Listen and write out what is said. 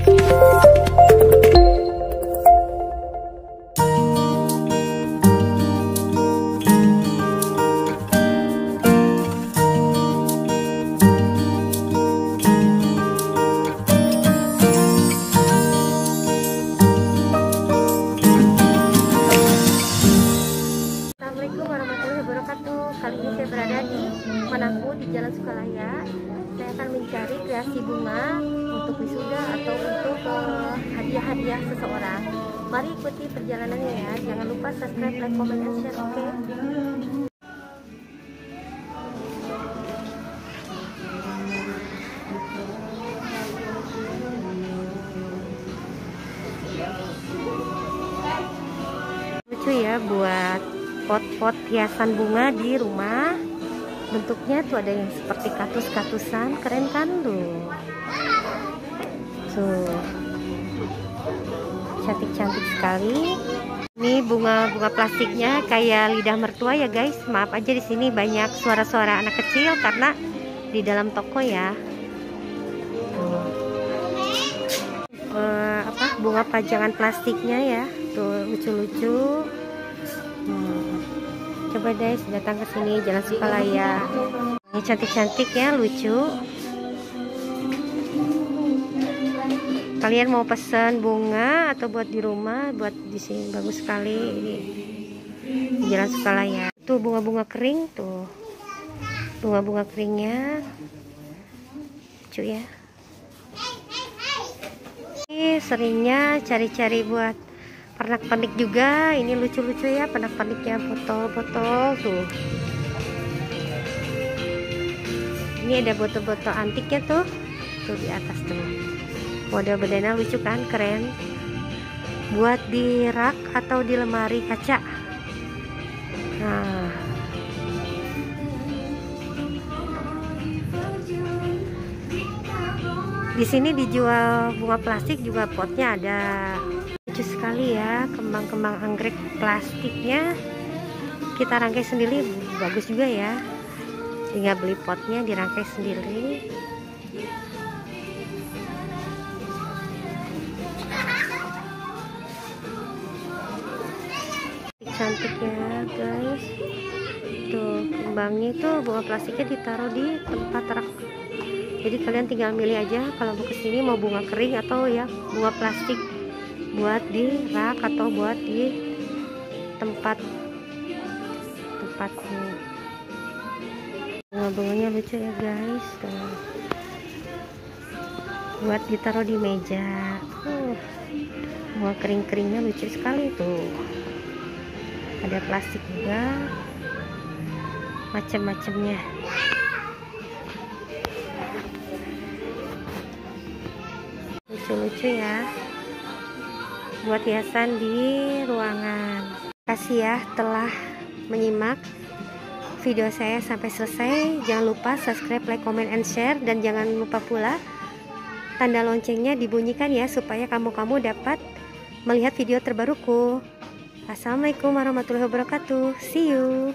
Assalamualaikum warahmatullahi wabarakatuh. Kali ini saya berada di Manaku di Jalan Sukalaya. Saya akan mencari kreasi bunga untuk wisuda atau untuk hadiah-hadiah seseorang. Mari ikuti perjalanannya ya. Jangan lupa subscribe, like, comment, and share. Oke? Lucu ya buat pot-pot hiasan bunga di rumah. Bentuknya tuh ada yang seperti katus-katusan, keren kan tuh. Tuh. Cantik-cantik sekali. Ini bunga-bunga plastiknya kayak lidah mertua ya guys. Maaf aja di sini banyak suara-suara anak kecil karena di dalam toko ya. Tuh. Bunga pajangan plastiknya ya. Tuh lucu-lucu. Coba guys datang ke sini Jalan Sukalaya. Ini cantik-cantik ya, lucu. Kalian mau pesan bunga atau buat di rumah, buat di sini bagus sekali ini di Jalan Sukalaya. Tuh bunga-bunga kering tuh. Bunga-bunga keringnya lucu ya. Ini seringnya cari-cari buat pernak-pernik juga. Ini lucu-lucu ya pernak-perniknya, botol-botol tuh. Ini ada botol-botol antiknya tuh di atas tuh. Model bedanya lucu kan, keren. Buat di rak atau di lemari kaca. Nah, di sini dijual bunga plastik juga, potnya ada. Lucu sekali ya, kembang-kembang anggrek plastiknya kita rangkai sendiri, bagus juga ya. Tinggal beli potnya dirangkai sendiri. Cantik ya guys. Tuh kembangnya itu bunga plastiknya ditaruh di tempat rak. Jadi kalian tinggal milih aja kalau mau kesini mau bunga kering atau ya bunga plastik, buat di rak atau buat di tempat bunga-bunganya lucu ya guys tuh. Buat ditaruh di meja. Bunga kering-keringnya lucu sekali tuh. Ada plastik juga, macam-macamnya. Lucu-lucu ya buat hiasan di ruangan. Terima kasih ya telah menyimak video saya sampai selesai. Jangan lupa subscribe, like, comment, and share. Dan jangan lupa pula tanda loncengnya dibunyikan ya, supaya kamu dapat melihat video terbaruku. Assalamualaikum warahmatullahi wabarakatuh. See you.